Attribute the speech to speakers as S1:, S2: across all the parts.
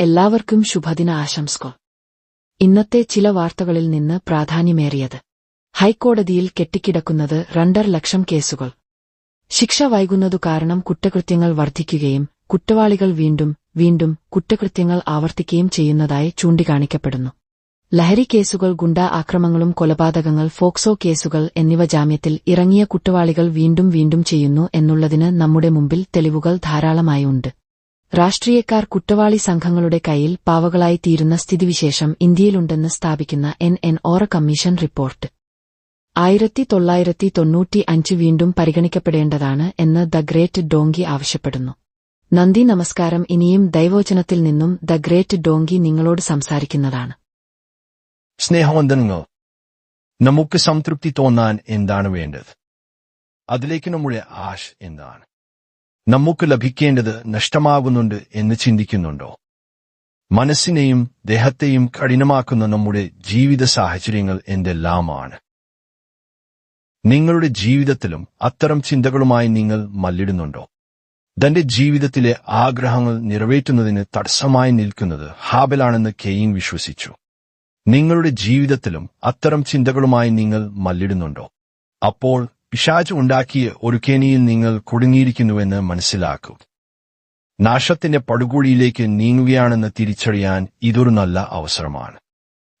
S1: എല്ലാവർക്കും ശുഭദിന ആശംസകൾ. ഇന്നത്തെ ചില വാർത്തകളിൽ നിന്ന് പ്രാധാന്യമേറിയത്. ഹൈക്കോടതിയിൽ കെട്ടിക്കിടക്കുന്നത് 2.5 ലക്ഷം കേസുകൾ. ശിക്ഷ വൈകുന്നതു കാരണം കുറ്റകൃത്യങ്ങൾ വർദ്ധിക്കുകയും കുറ്റവാളികൾ വീണ്ടും കുറ്റകൃത്യങ്ങൾ ആവർത്തിക്കുകയും ചെയ്യുന്നതായി ചൂണ്ടിക്കാണിക്കപ്പെടുന്നു. ലഹരി കേസുകൾ, ഗുണ്ടാ ആക്രമണങ്ങളും കൊലപാതകങ്ങൾ, ഫോക്സോ കേസുകൾ എന്നിവ ജാമ്യത്തിൽ ഇറങ്ങിയ കുറ്റവാളികൾ വീണ്ടും ചെയ്യുന്നു എന്നുള്ളതിന് നമ്മുടെ മുമ്പിൽ തെളിവുകൾ ധാരാളമായുണ്ട്. രാഷ്ട്രീയക്കാർ കുറ്റവാളി സംഘങ്ങളുടെ കയ്യിൽ പാവകളായി തീരുന്ന സ്ഥിതിവിശേഷം ഇന്ത്യയിലുണ്ടെന്ന് സ്ഥാപിക്കുന്ന NN കമ്മീഷൻ റിപ്പോർട്ട് 1995 വീണ്ടും പരിഗണിക്കപ്പെടേണ്ടതാണ് എന്ന് ദ ഗ്രേറ്റ് ഡോങ്കി ആവശ്യപ്പെടുന്നു. നന്ദി, നമസ്കാരം. ഇനിയും ദൈവവചനത്തിൽ നിന്നും ദ ഗ്രേറ്റ് ഡോങ്കി നിങ്ങളോട് സംസാരിക്കുന്നതാണ്.
S2: സ്നേഹവന്ദനങ്ങൾ. നമുക്ക് സംതൃപ്തി തോന്നാൻ എന്താണ് വേണ്ടത്? അതിലേക്ക് നമ്മുടെ ആശ എന്താണ്? നമുക്ക് ലഭിക്കേണ്ടത് നഷ്ടമാകുന്നുണ്ട് എന്ന് ചിന്തിക്കുന്നുണ്ടോ? മനസ്സിനെയും ദേഹത്തെയും കഠിനമാക്കുന്ന നമ്മുടെ ജീവിത സാഹചര്യങ്ങൾ എന്തെല്ലാമാണ്? നിങ്ങളുടെ ജീവിതത്തിലും അത്തരം ചിന്തകളുമായി നിങ്ങൾ മല്ലിടുന്നുണ്ടോ? തന്റെ ജീവിതത്തിലെ ആഗ്രഹങ്ങൾ നിറവേറ്റുന്നതിന് തടസ്സമായി നിൽക്കുന്നത് ഹാബലാണെന്ന് കെയിൻ വിശ്വസിച്ചു. നിങ്ങളുടെ ജീവിതത്തിലും അത്തരം ചിന്തകളുമായി നിങ്ങൾ മല്ലിടുന്നുണ്ടോ? അപ്പോൾ പിശാച് ഉണ്ടാക്കിയ ഒരു കെണിയിൽ നിങ്ങൾ കുടുങ്ങിയിരിക്കുന്നുവെന്ന് മനസ്സിലാക്കൂ. നാശത്തിന്റെ പടുകുഴിയിലേക്ക് നീങ്ങുകയാണെന്ന് തിരിച്ചറിയാൻ ഇതൊരു നല്ല അവസരമാണ്.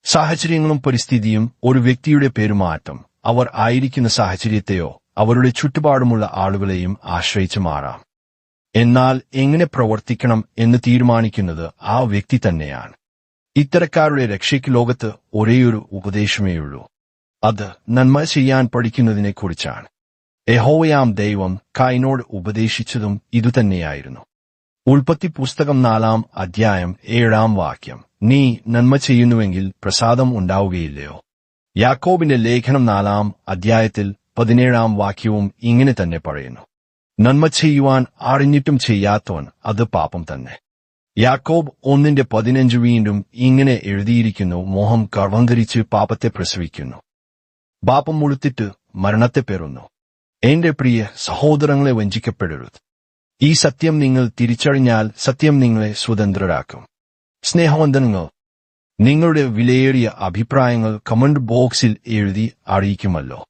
S2: സാഹചര്യങ്ങളും പരിസ്ഥിതിയും ഒരു വ്യക്തിയുടെ പെരുമാറ്റം അവർ ആയിരിക്കുന്ന സാഹചര്യത്തെയോ അവരുടെ ചുറ്റുപാടുമുള്ള ആളുകളെയും ആശ്രയിച്ച് മാറാം. എന്നാൽ എങ്ങനെ പ്രവർത്തിക്കണം എന്ന് തീരുമാനിക്കുന്നത് ആ വ്യക്തി തന്നെയാണ്. ഇത്തരക്കാരുടെ രക്ഷയ്ക്ക് ലോകത്ത് ഒരേയൊരു ഉപദേശമേയുള്ളൂ. അത് നന്മ ചെയ്യാൻ പഠിക്കുന്നതിനെക്കുറിച്ചാണ്. യഹോവയാം ദൈവം കായിനോട് ഉപദേശിച്ചതും ഇതുതന്നെയായിരുന്നു. ഉൽപ്പത്തി പുസ്തകം 4-ാം അധ്യായം 7-ാം വാക്യം. നീ നന്മ ചെയ്യുന്നുവെങ്കിൽ പ്രസാദം ഉണ്ടാവുകയില്ലയോ? യാക്കോബിന്റെ ലേഖനം 4-ാം അധ്യായത്തിൽ 17-ാം വാക്യവും ഇങ്ങനെ തന്നെ പറയുന്നു. നന്മ ചെയ്യുവാൻ അറിഞ്ഞിട്ടും ചെയ്യാത്തവൻ അത് പാപം തന്നെ. യാക്കോബ് 1:15 വീണ്ടും ഇങ്ങനെ എഴുതിയിരിക്കുന്നു. മോഹം ഗർഭംധരിച്ച് പാപത്തെ പ്രസവിക്കുന്നു, പാപം മുഴുത്തിട്ട് മരണത്തെ പേറുന്നു. എന്റെ പ്രിയ സഹോദരങ്ങളെ, വഞ്ചിക്കപ്പെടരുത്. ഈ സത്യം നിങ്ങൾ തിരിച്ചറിഞ്ഞാൽ സത്യം നിങ്ങളെ സ്വതന്ത്രരാക്കും. സ്നേഹവന്ദനങ്ങൾ. നിങ്ങളുടെ വിലയേറിയ അഭിപ്രായങ്ങൾ കമന്റ് ബോക്സിൽ എഴുതി അറിയിക്കുമല്ലോ.